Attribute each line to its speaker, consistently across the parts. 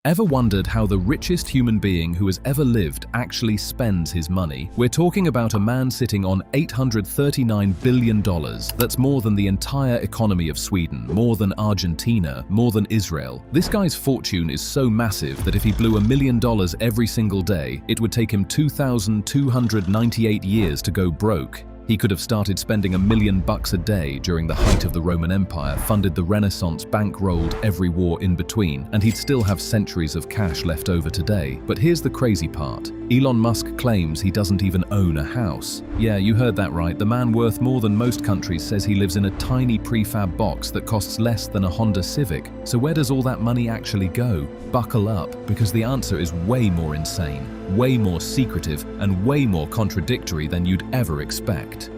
Speaker 1: Ever wondered how the richest human being who has ever lived actually spends his money? We're talking about a man sitting on $839 billion. That's more than the entire economy of Sweden, more than Argentina, more than Israel. This guy's fortune is so massive that if he blew $1 million every single day, it would take him 2,298 years to go broke. He could have started spending $1 million a day during the height of the Roman Empire, funded the Renaissance, bankrolled every war in between, and he'd still have centuries of cash left over today. But here's the crazy part. Elon Musk claims he doesn't even own a house. Yeah, you heard that right. The man worth more than most countries says he lives in a tiny prefab box that costs less than a Honda Civic. So where does all that money actually go? Buckle up, because the answer is way more insane, way more secretive, and way more contradictory than you'd ever expect.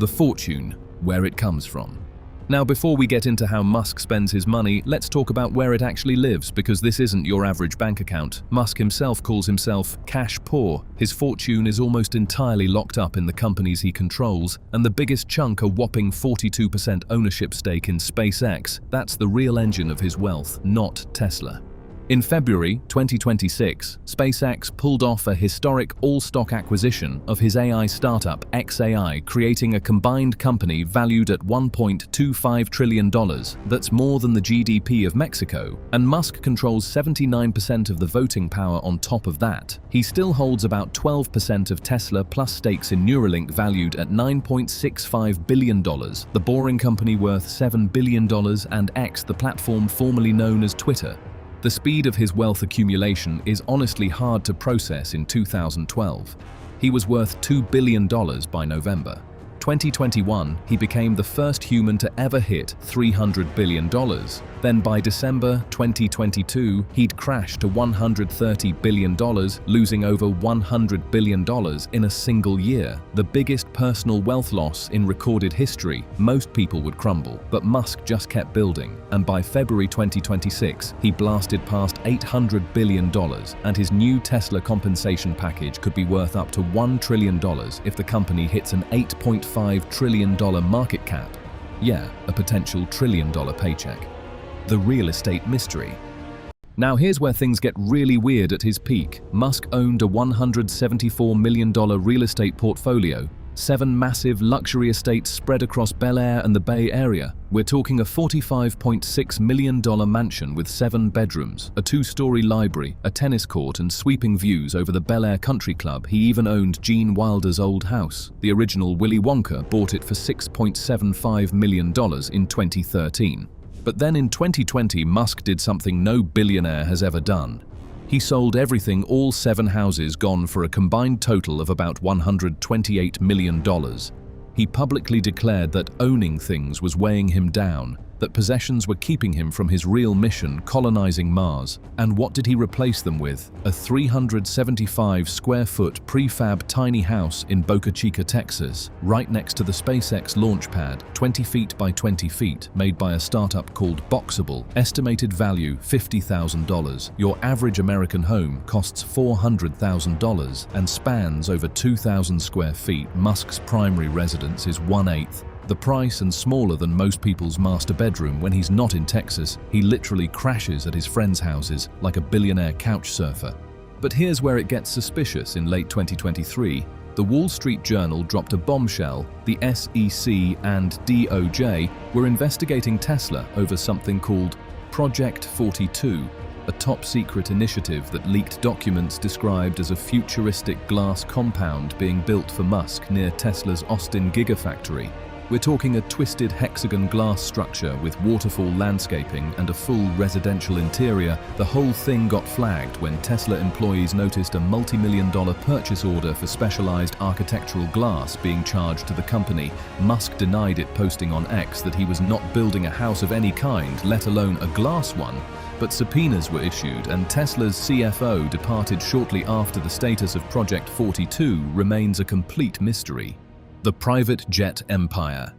Speaker 1: The fortune, where it comes from. Now, before we get into how Musk spends his money, let's talk about where it actually lives, because this isn't your average bank account. Musk himself calls himself cash poor. His fortune is almost entirely locked up in the companies he controls, and the biggest chunk, a whopping 42% ownership stake in SpaceX. That's the real engine of his wealth, not Tesla. In February 2026, SpaceX pulled off a historic all-stock acquisition of his AI startup xAI, creating a combined company valued at $1.25 trillion. That's more than the GDP of Mexico, and Musk controls 79% of the voting power on top of that. He still holds about 12% of Tesla plus stakes in Neuralink valued at $9.65 billion, the Boring Company worth $7 billion, and X, the platform formerly known as Twitter. The speed of his wealth accumulation is honestly hard to process in 2012. He was worth $2 billion by November 2021, he became the first human to ever hit $300 billion. Then by December 2022, he'd crashed to $130 billion, losing over $100 billion in a single year. The biggest personal wealth loss in recorded history. Most people would crumble, but Musk just kept building. And by February 2026, he blasted past $800 billion, and his new Tesla compensation package could be worth up to $1 trillion if the company hits an $8.5 trillion market cap. Yeah, a potential $1 trillion paycheck. The real estate mystery. Now here's where things get really weird at his peak. Musk owned a $174 million real estate portfolio, 7 massive luxury estates spread across Bel Air and the Bay Area. We're talking a $45.6 million mansion with 7 bedrooms, a 2-story library, a tennis court, and sweeping views over the Bel Air Country Club. He even owned Gene Wilder's old house. The original Willy Wonka bought it for $6.75 million in 2013. But then in 2020, Musk did something no billionaire has ever done. He sold everything, all 7 houses gone for a combined total of about $128 million. He publicly declared that owning things was weighing him down, that possessions were keeping him from his real mission, colonizing Mars. And what did he replace them with? A 375-square-foot prefab tiny house in Boca Chica, Texas, right next to the SpaceX launch pad, 20 feet by 20 feet, made by a startup called Boxable. Estimated value $50,000. Your average American home costs $400,000 and spans over 2,000 square feet. Musk's primary residence is 1/8 the price and smaller than most people's master bedroom. When he's not in Texas, he literally crashes at his friends' houses like a billionaire couch surfer. But here's where it gets suspicious. In late 2023, the Wall Street Journal dropped a bombshell. The SEC and DOJ were investigating Tesla over something called Project 42, a top-secret initiative that leaked documents described as a futuristic glass compound being built for Musk near Tesla's Austin Gigafactory. We're talking a twisted hexagon glass structure with waterfall landscaping and a full residential interior. The whole thing got flagged when Tesla employees noticed a multi-million-dollar purchase order for specialized architectural glass being charged to the company. Musk denied it, posting on X that he was not building a house of any kind, let alone a glass one. But subpoenas were issued, and Tesla's CFO departed shortly after. The status of Project 42 remains a complete mystery. The private jet empire.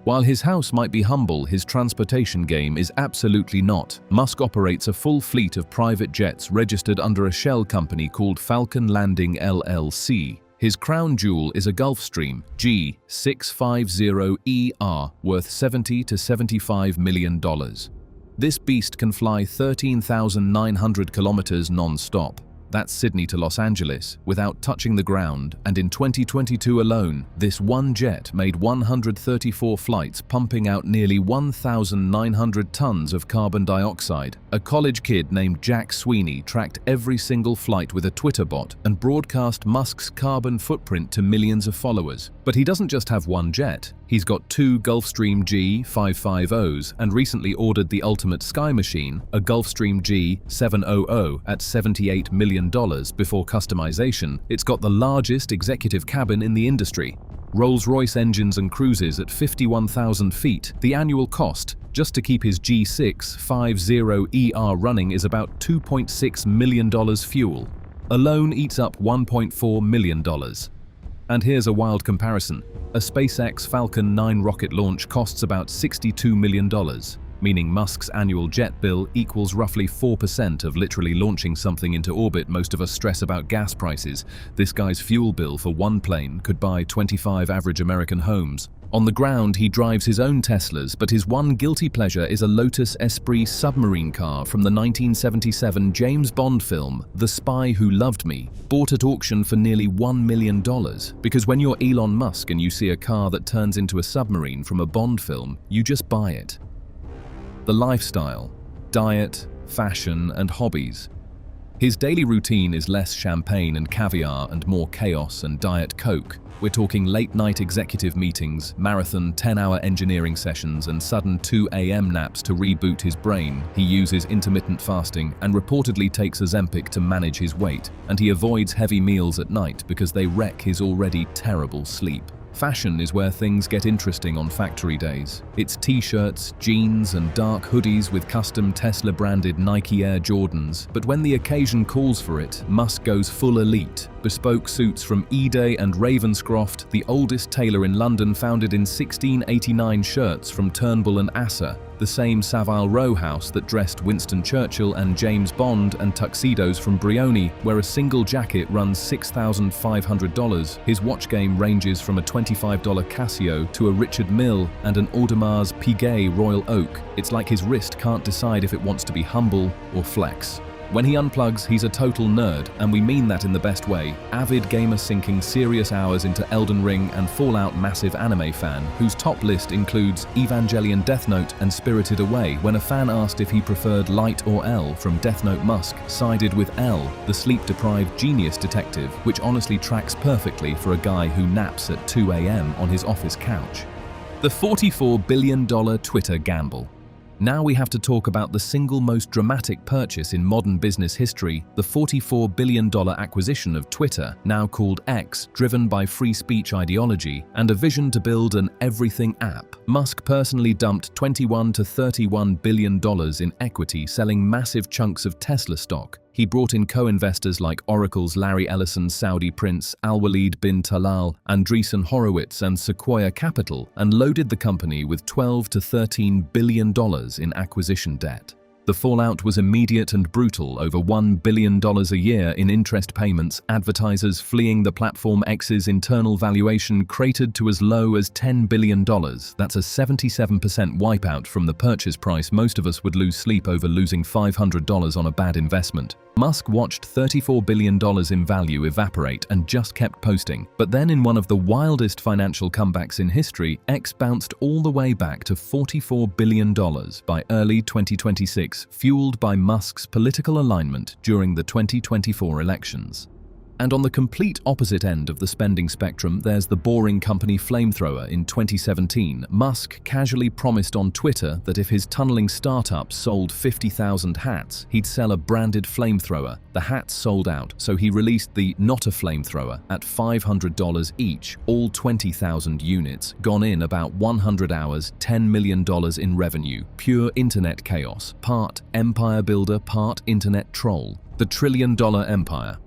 Speaker 1: While his house might be humble, his transportation game is absolutely not. Musk operates a full fleet of private jets registered under a shell company called Falcon Landing LLC. His crown jewel is a Gulfstream G650ER worth $70 to $75 million. This beast can fly 13,900 kilometers non-stop. That's Sydney to Los Angeles, without touching the ground, and in 2022 alone, this one jet made 134 flights, pumping out nearly 1,900 tons of carbon dioxide. A college kid named Jack Sweeney tracked every single flight with a Twitter bot and broadcast Musk's carbon footprint to millions of followers. But he doesn't just have one jet. He's got two Gulfstream G550s and recently ordered the ultimate sky machine, a Gulfstream G700 at $78 million before customization. It's got the largest executive cabin in the industry. Rolls-Royce engines and cruises at 51,000 feet. The annual cost, just to keep his G650ER running, is about $2.6 million fuel. Alone eats up $1.4 million. And here's a wild comparison. A SpaceX Falcon 9 rocket launch costs about $62 million, meaning Musk's annual jet bill equals roughly 4% of literally launching something into orbit. Most of us stress about gas prices. This guy's fuel bill for one plane could buy 25 average American homes. On the ground, he drives his own Teslas, but his one guilty pleasure is a Lotus Esprit submarine car from the 1977 James Bond film, The Spy Who Loved Me, bought at auction for nearly $1 million. Because when you're Elon Musk and you see a car that turns into a submarine from a Bond film, you just buy it. The lifestyle, diet, fashion, and hobbies. His daily routine is less champagne and caviar and more chaos and Diet Coke. We're talking late-night executive meetings, marathon 10-hour engineering sessions, and sudden 2 a.m. naps to reboot his brain. He uses intermittent fasting and reportedly takes Ozempic to manage his weight, and he avoids heavy meals at night because they wreck his already terrible sleep. Fashion is where things get interesting on factory days. It's t-shirts, jeans, and dark hoodies with custom Tesla-branded Nike Air Jordans. But when the occasion calls for it, Musk goes full elite. Bespoke suits from Eday and Ravenscroft, the oldest tailor in London, founded in 1689 shirts from Turnbull and Asser, the same Savile Row house that dressed Winston Churchill and James Bond, and tuxedos from Brioni, where a single jacket runs $6,500. His watch game ranges from a $25 Casio to a Richard Mille and an Audemars Piguet Royal Oak. It's like his wrist can't decide if it wants to be humble or flex. When he unplugs, he's a total nerd, and we mean that in the best way. Avid gamer sinking serious hours into Elden Ring and Fallout, massive anime fan, whose top list includes Evangelion Death Note and Spirited Away. When a fan asked if he preferred Light or L from Death Note, Musk sided with L, the sleep-deprived genius detective, which honestly tracks perfectly for a guy who naps at 2 a.m. on his office couch. The $44 billion Twitter gamble. Now we have to talk about the single most dramatic purchase in modern business history, the $44 billion acquisition of Twitter, now called X, driven by free speech ideology and a vision to build an everything app. Musk personally dumped $21 to $31 billion in equity, selling massive chunks of Tesla stock. He brought in co-investors like Oracle's Larry Ellison, Saudi prince Al-Walid bin Talal, Andreessen Horowitz, and Sequoia Capital, and loaded the company with $12 to $13 billion in acquisition debt. The fallout was immediate and brutal, over $1 billion a year in interest payments, advertisers fleeing the platform. X's internal valuation cratered to as low as $10 billion. That's a 77% wipeout from the purchase price. Most of us would lose sleep over losing $500 on a bad investment. Musk watched $34 billion in value evaporate and just kept posting. But then, in one of the wildest financial comebacks in history, X bounced all the way back to $44 billion by early 2026, fueled by Musk's political alignment during the 2024 elections. And on the complete opposite end of the spending spectrum, there's the Boring Company flamethrower. In 2017, Musk casually promised on Twitter that if his tunneling startup sold 50,000 hats, he'd sell a branded flamethrower. The hats sold out, so he released the Not a Flamethrower at $500 each, all 20,000 units, gone in about 100 hours, $10 million in revenue. Pure internet chaos, part empire builder, part internet troll. The trillion-dollar empire.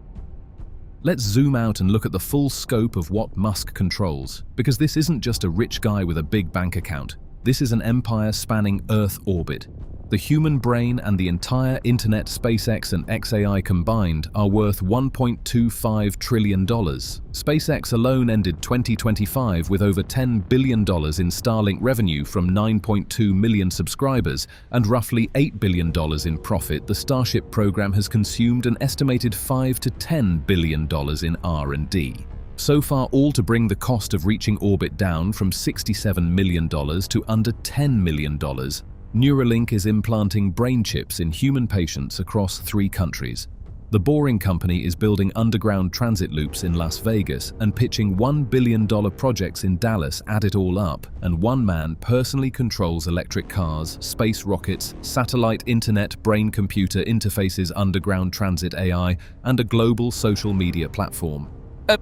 Speaker 1: Let's zoom out and look at the full scope of what Musk controls, because this isn't just a rich guy with a big bank account. This is an empire spanning Earth orbit. The human brain and the entire internet, SpaceX and XAI combined, are worth $1.25 trillion. SpaceX alone ended 2025 with over $10 billion in Starlink revenue from 9.2 million subscribers and roughly $8 billion in profit. The Starship program has consumed an estimated $5 to $10 billion in R&D. So far, all to bring the cost of reaching orbit down from $67 million to under $10 million. Neuralink is implanting brain chips in human patients across 3 countries. The Boring Company is building underground transit loops in Las Vegas and pitching $1 billion projects in Dallas. Add it all up, and one man personally controls electric cars, space rockets, satellite internet, brain-computer interfaces, underground transit AI, and a global social media platform.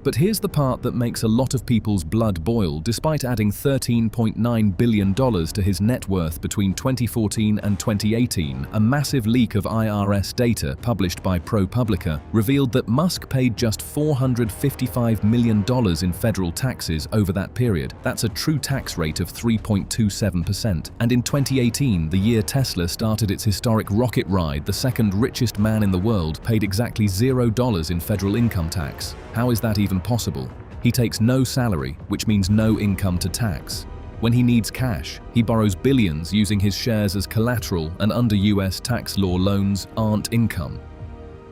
Speaker 1: But here's the part that makes a lot of people's blood boil. Despite adding $13.9 billion to his net worth between 2014 and 2018, a massive leak of IRS data published by ProPublica revealed that Musk paid just $455 million in federal taxes over that period. That's a true tax rate of 3.27%. And in 2018, the year Tesla started its historic rocket ride, the second richest man in the world paid exactly $0 in federal income tax. How is that even possible? He takes no salary, which means no income to tax. When he needs cash, he borrows billions using his shares as collateral, and under US tax law, loans aren't income.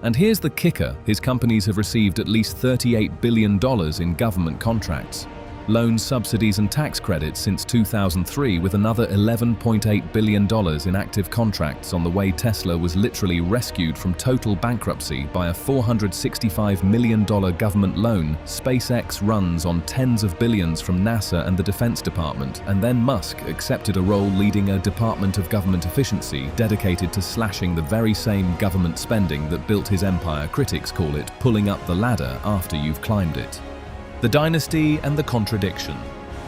Speaker 1: And here's the kicker: his companies have received at least $38 billion in government contracts, loans, subsidies and tax credits since 2003, with another $11.8 billion in active contracts on the way. Tesla was literally rescued from total bankruptcy by a $465 million government loan. SpaceX runs on tens of billions from NASA and the Defense Department, and then Musk accepted a role leading a Department of Government Efficiency dedicated to slashing the very same government spending that built his empire. Critics call it pulling up the ladder after you've climbed it. The dynasty and the contradiction.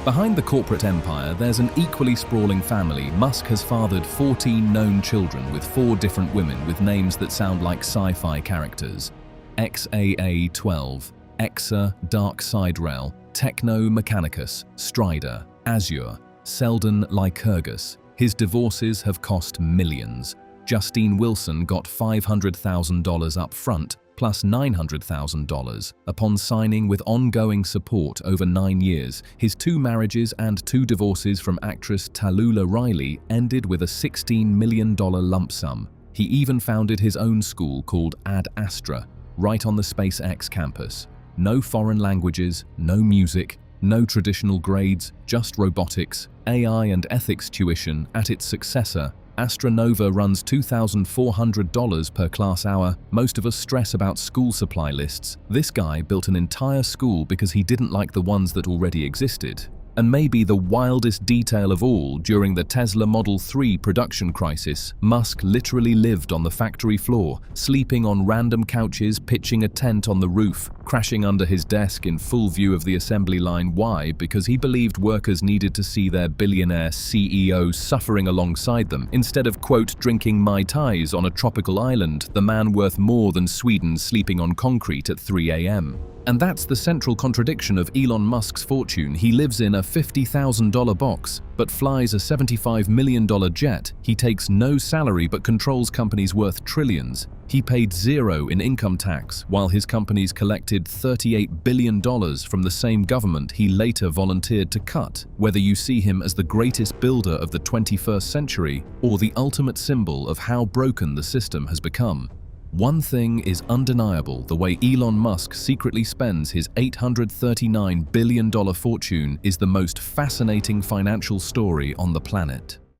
Speaker 1: Behind the corporate empire, there's an equally sprawling family. Musk has fathered 14 known children with 4 different women with names that sound like sci-fi characters: XAA-12, Exa, Dark Side Rel, Techno Mechanicus, Strider, Azure, Selden Lycurgus. His divorces have cost millions. Justine Wilson got $500,000 up front, plus $900,000 upon signing, with ongoing support over 9 years. His 2 marriages and 2 divorces from actress Tallulah Riley ended with a $16 million lump sum. He even founded his own school called Ad Astra, right on the SpaceX campus. No foreign languages, no music, no traditional grades, just robotics, AI and ethics tuition. At its successor, Astronova runs $2,400 per class hour. Most of us stress about school supply lists. This guy built an entire school because he didn't like the ones that already existed. And maybe the wildest detail of all, during the Tesla Model 3 production crisis, Musk literally lived on the factory floor, sleeping on random couches, pitching a tent on the roof, crashing under his desk in full view of the assembly line. Why? Because he believed workers needed to see their billionaire CEO suffering alongside them, instead of, quote, drinking Mai Tais on a tropical island. The man worth more than Sweden sleeping on concrete at 3 a.m. And that's the central contradiction of Elon Musk's fortune. He lives in a $50,000 box, but flies a $75 million jet. He takes no salary but controls companies worth trillions. He paid $0 in income tax, while his companies collected $38 billion from the same government he later volunteered to cut. Whether you see him as the greatest builder of the 21st century or the ultimate symbol of how broken the system has become, one thing is undeniable: the way Elon Musk secretly spends his $839 billion fortune is the most fascinating financial story on the planet.